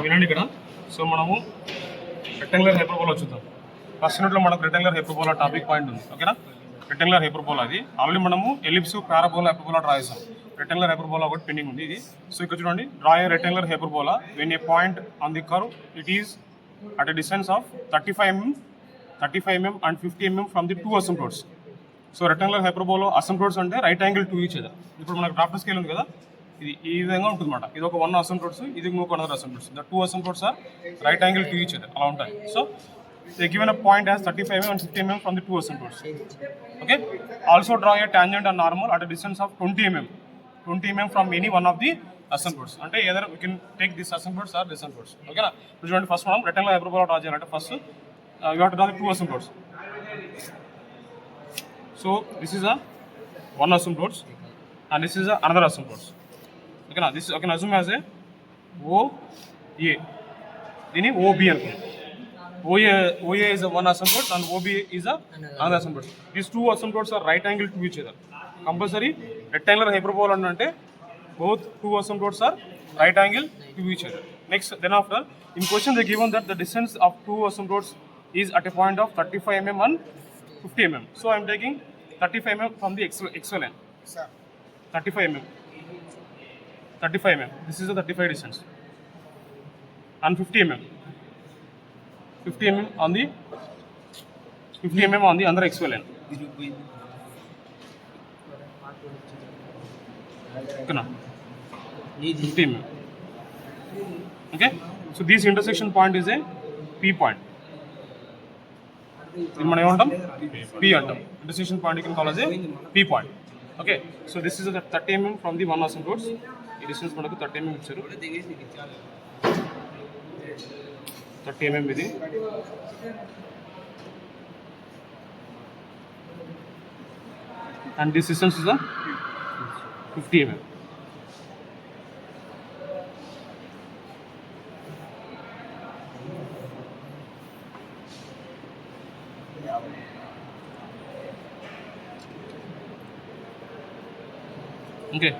వినండి ఇక్కడ. సో మనము రెక్టాంగులర్ హైపర్బోలా చూద్దాం. ఫస్ట్ యూనిట్లో మనకు రెక్టాంగులర్ హైపర్బోలా టాపిక్ పాయింట్ ఉంది. ఓకేనా? రెక్టాంగులర్ హైపర్బోలా అది ఆల్రెడీ మనము ఎలిప్స్, పారాబోలా, హైపర్బోలా డ్రా చేసాం. రెక్టాంగులర్ హైపర్బోలా ఒకటి పెండింగ్ ఉంది ఇది. సో ఇక్కడ చూడండి, draw a rectangular hyperbola when a point on the curve it is at a distance of 35 mm and 50 mm from the two asymptotes. So rectangular hyperbola asymptotes అంటే right angle to each other. ఇప్పుడు మనకు drafter scale ఉంది కదా, ఇది ఈ విధంగా ఉంటుంది అన్నమాట. ఇది ఒక 1 అసిమ్ప్టోట్స్, ఇది ఇంకొక another asymptotes. The two asymptotes are right angle to each other, అలా ఉంటాయి. So they given a point as 35 mm and 50 mm from the two asymptotes. Okay, also draw a tangent and normal at a distance of 20 mm from any one of the asymptotes. అంటే ఏదైనా we can take this asymptotes or this asymptotes. ఓకేనా? చూడండి, first మనం rectangular hyperbola draw చేయాలంటే first you have to draw the two asymptotes. So this is a one asymptotes and this is a another asymptotes. Okay, now this is, okay, assume as a OA. Dini OB అనుకోండి. OA is a one asymptote and OB is a another asymptote. These two asymptotes are right angle to each other. Compulsory rectangular hyperbola అంటే both two asymptotes are right angle to each other. Next, then after in question they given that the distance of two asymptotes is at a point of 35 mm and 50 mm. So I am taking 35 mm from the XY line. 35 mm. This is the 35 distance. And 50 mm. 50 mm on the other XY line. Okay, now 50 mm. Okay. So this intersection point is a P point. ఇది మనం ఏమంటాం? P అంటాం. Intersection point can call as a P point. Okay, so this is 30 mm from the one asymptotes. ఈ distance మనకు 30 mm ఇచ్చారు. 30 mm ఇది. And this distance is 50 mm. Okay,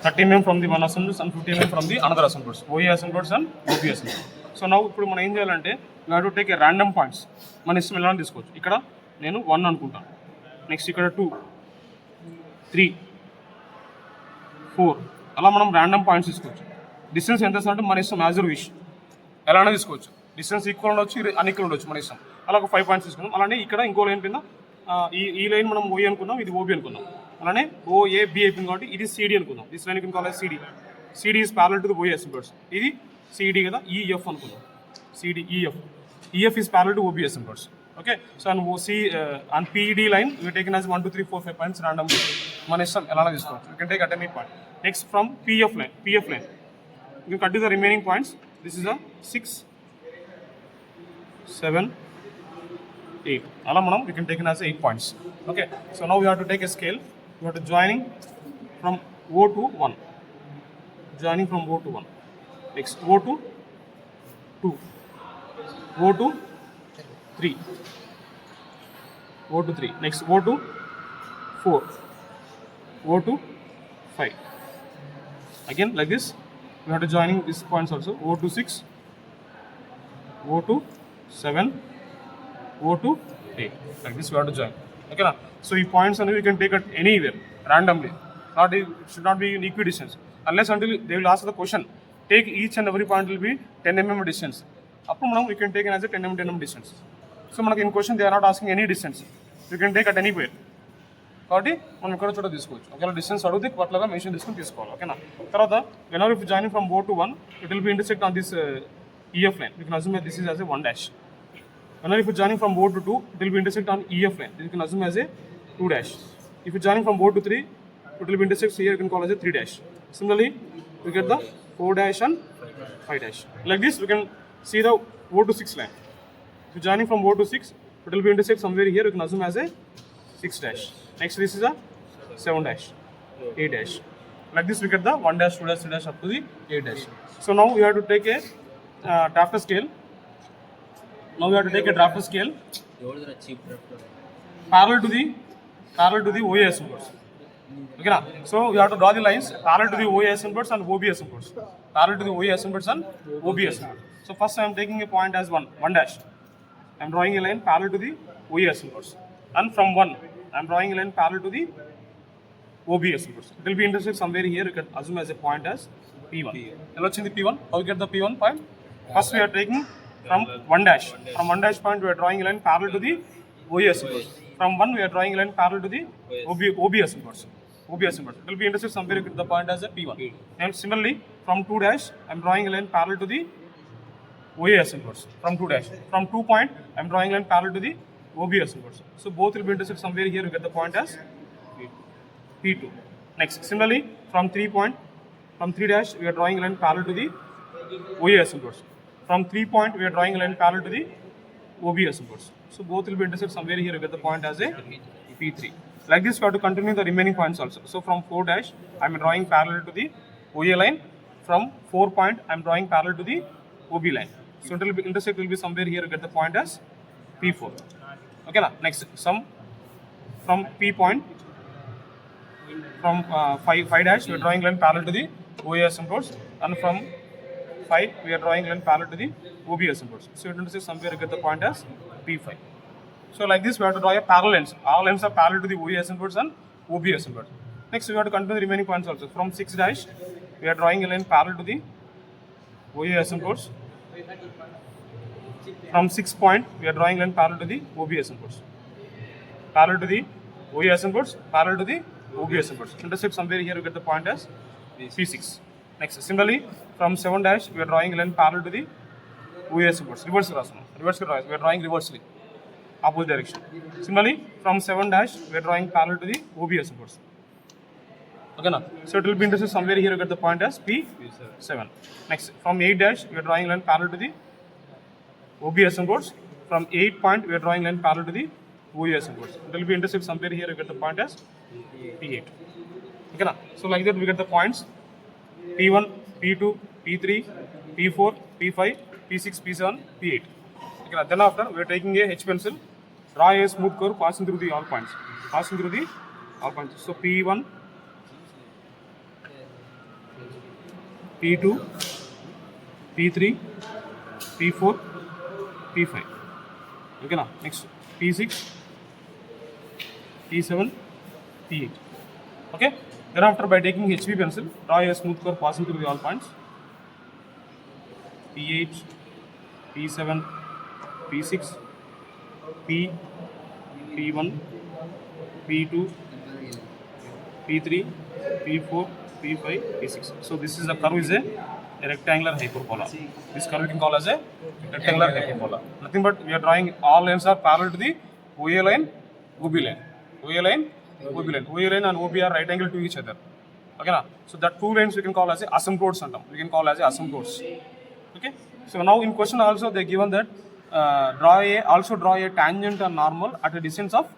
30 mm from the one asymptotes and 50 mm from the another asymptotes, OA asymptotes and OB asymptotes. So now ఇప్పుడు మనం ఏం చేయాలంటే you have to take a random points. మన ఇష్టం ఎలా తీసుకోవచ్చు. ఇక్కడ నేను 1 అనుకుంటాను, నెక్స్ట్ ఇక్కడ 2, 3, 4, అలా మనం ర్యాండమ్ పాయింట్స్ తీసుకోవచ్చు. డిస్టెన్స్ ఎంత అంటే మన ఇష్టం, యాజ్ యూర్ విష్, ఎలానే తీసుకోవచ్చు. డిస్టెన్స్ ఈక్వల్ ఉండొచ్చు, అన్ఈక్వల్ ఉండొచ్చు, మన ఇష్టం. అలా ఒక 5 పాయింట్స్ తీసుకుందాం. అలానే ఇక్కడ ఇంకో లైన్ కింద ఈ లైన్ మనం ఓఏ అనుకున్నాం, ఇది ఓబీ అనుకున్నాం. అలానే ఓఏ బి అయిపోయింది కాబట్టి ఇది సిడి అనుకుందాం. దిస్ లైన్ కింద college CD. CD is parallel to the OA asymptotes. ఇది సిడి కదా, ఈఎఫ్ అనుకుందాం. CD EF is parallel to OB asymptotes. Okay, so and OC and PD line you taken as 1 2 3 4 5 points random. మన ఇష్టం ఎలా తీసుకోవచ్చు. You can take at any point. Next from PF line you cut to the remaining points. This is 6 7 8. అలా మనం you can take as 8 points. Okay, so now you have to take a scale. You have to joining from O to 1. Joining from O to 1. Next O to 2. O to 3. O to 3. Next O to 4. O to 5. Again like this. You have to joining these points also. O to 6. O to 7. O to 8. Like this you have to join. Okay na? So ఈ points అనేవి you can take at anywhere randomly. Not should not be in equidistance unless until they will ask the question. Take each and every point will be 10 mm distance. అప్పుడు మనం you can take as 10 mm distance. So మనకి in question they are not asking any distance, you can take at anywhere. కాబట్టి మనం ఇక్కడ చోట తీసుకోవచ్చు. ఒకవేళ distance అడిగితే పట్లగా మెన్షన్ తీసుకుని తీసుకోవాలి. ఓకేనా? తర్వాత whenever if joining from O to 1 it will be intersect on this EF line. You can assume that this is as a 1 dash. Whenever if you're joining from O to 2, it will be intersect on EF line. You can assume as a 2 dash. If you're joining from O to 3, it will be intersect here. You can call as a 3 dash. Similarly, you get the 4 dash and 5 dash. Like this, you can see the O to 6 line. If you're joining from O to 6, it will be intersect somewhere here. You can assume as a 6 dash. Next, this is a 7 dash, 8 dash. Like this, we get the 1 dash, 2 dash, 3 dash up to the 8 dash. So now you have to take a drafter scale. Now we have to take a drafter scale parallel to the OA asymptotes. Okay, na? So we have to draw the lines parallel to the OA asymptotes and OB asymptotes. parallel to the OA asymptotes and OB asymptotes. So first I am taking a point as 1 dash. I am drawing a line parallel to the OA asymptotes, and from 1 I am drawing a line parallel to the OB asymptotes. It will be intersect somewhere here. You can assume as a point as P1. And what's in the P1? How we get the P1 point? First we are taking from 1 dash. From 1 dash point we are drawing a line parallel to the OA asymptotes. From 1 we are drawing a line parallel to the OB asymptotes. OB asymptotes. It will be intersect somewhere. You get the point as a P1. And similarly from 2 dash I am drawing a line parallel to the OA asymptotes. From 2 dash. From 2 point I am drawing a line parallel to the OB asymptotes. So both will be intersect somewhere here. You get the point as P2. Next, similarly from 3 dash we are drawing a line parallel to the OA asymptotes. From 3 point we are drawing a line parallel to the OB asymptotes. So both will be intersect somewhere here. You get the point as a P3. Like this we have to continue the remaining points also. So from 4 dash I am drawing parallel to the OA line. From 4 point I am drawing parallel to the OB line. So it will be intersect will be somewhere here. You get the point as P4. Okay, now next some from P point. From 5 dash we are drawing line parallel to the OA asymptotes, and from 5 we are drawing line parallel to the OB asymptotes. So it intersects somewhere. You get the point as P5. So like this we have to draw a parallel lines. All lines are parallel to the OA asymptotes and OB asymptotes. Next we have to continue the remaining points also. From 6 dash we are drawing a line parallel to the OA asymptotes. From 6 point we are drawing line parallel to the OB asymptotes. Parallel to the OA asymptotes, parallel to the OB asymptotes. Intersect somewhere here. You get the point as P6. Next, similarly from 7 dash we are drawing a line parallel to the OA asymptotes. Reverse we are drawing reversely, opposite direction. Similarly from 7 dash we are drawing parallel to the OB asymptotes. Okay, now so it will be intersect somewhere here. You get the point as P7. Next, from 8 dash we are drawing line parallel to the OB asymptotes. From 8 point we are drawing line parallel to the OA asymptotes. It will be intersect somewhere here. You get the point as P8. Okay, now so like that we get the points P1, P2, P3, P4, P5, P6, P7, P8. Okay, now then after we are taking a H pencil, draw a smooth curve passing through the all points. So P1, P2, P3, P4, P5. Okay, now next P6, P7, P8. Okay. Then after by taking HB pencil, draw a smooth curve passing through the all points. P8, P7, P6, P1, P2, P3, P4, P5, P6. So this is the curve is a rectangular hyperbola. This curve we can call as a rectangular hyperbola. Nothing but we are drawing all lines are parallel to the OA line, OB line. OA line and OB are right angle to each other. Okay, na? So that two lines we can call as a asymptotes. Okay. So now in question also they given that draw a tangent and normal at a distance of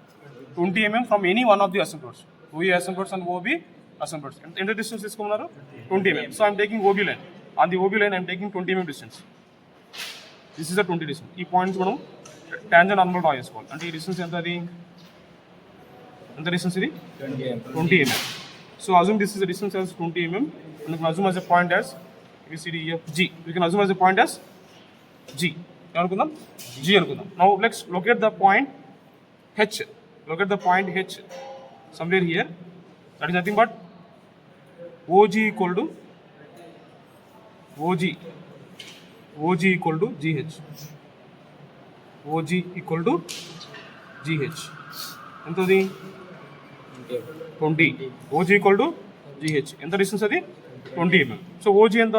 20 mm from any one of the asymptotes. OA asymptotes and OB asymptotes. In the distance is 20 mm. So I am taking OB line. On the OB line I am taking 20 mm distance. This is the 20 distance. This points tangent normal draw చేసుకోవాలి. అంటే ఈ distance ఎంత అది? ఎంత distance ఇది? 20 mm. So assume this is the distance as 20 mm. And we can assume as a point as ABCDEF G. We can assume as a point as G. అనుకుందాం? G అనుకుందాం. Now let's locate the point H. Locate the point H somewhere here. That is nothing but OG equal to GH. OG equal to GH. ఎంతది? 20. OG equal to GH. ఎంత distance అది? 20 mm. So OG ఎంత?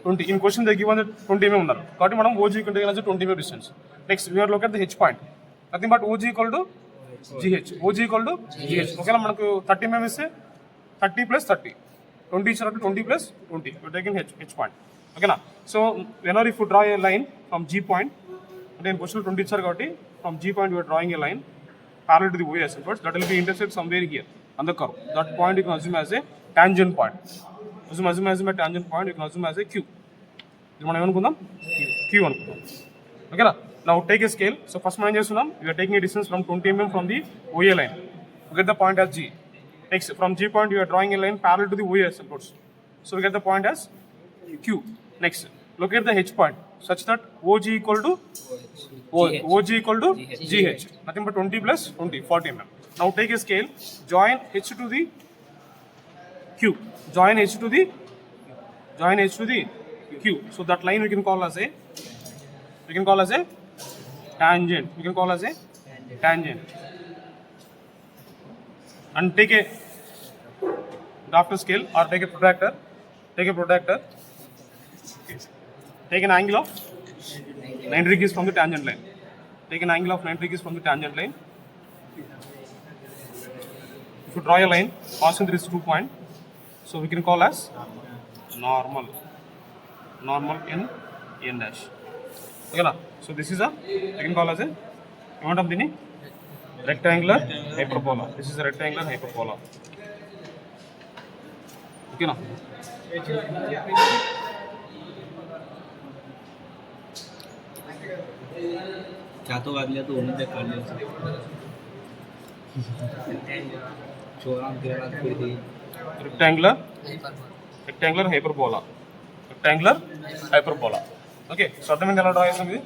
20. In question they given 20 mm ఉన్నారు. కాబట్టి మనం OG కంటే 20 mm distance. Next we are locate the H point. Nothing but OG equal to GH. OG equal to GH. ఒకవేళ మనకు 30 mm ఇస్తే 30 plus 30. 20 ఇచ్చినట్టు 20 plus 20. We are taking H point. ఓకేనా? So whenever if you draw a line from G point, అంటే in question 20 ఇచ్చారు కాబట్టి from G point we are drawing a line parallel to the OA asymptotes that will be intersect somewhere here on the curve. That point you can assume as a tangent point. Assume as a tangent point, you can assume as a Q. ఇది మనం ఏమనుకుందాం? Q అనుకుందాం. ఓకేనా? Now take a scale. So first మనం ఏం చేస్తున్నాం? We are taking a distance from 20 mm from the OA line. We get the point as G. Next from G point you are drawing a line parallel to the OA asymptotes. So we get the point as Q. Next, locate the H point such that OG equal to OG equal to GH. Nothing but 20 plus 20, 40 mm. Now take a scale, join H to the Q. Join H to the Q. So that line we can call as a tangent. We can call as a tangent. And take a diopter scale or take a protractor. Take an angle of 90 degrees from the tangent line. Take an angle of 90 degrees from the tangent line. If you draw a line passing through this 2 point, so we can call as normal in n dash. Okay na? So this is we can call as a rectangular hyperbola. This is a rectangular hyperbola. Okay na? चातो वागल्या तो उन्हें देख कर लिया चोराम किराना कोई दी rectangular hyperbola. Okay, so అర్థమైంది ఎలా draw చేస్తాం ఇది?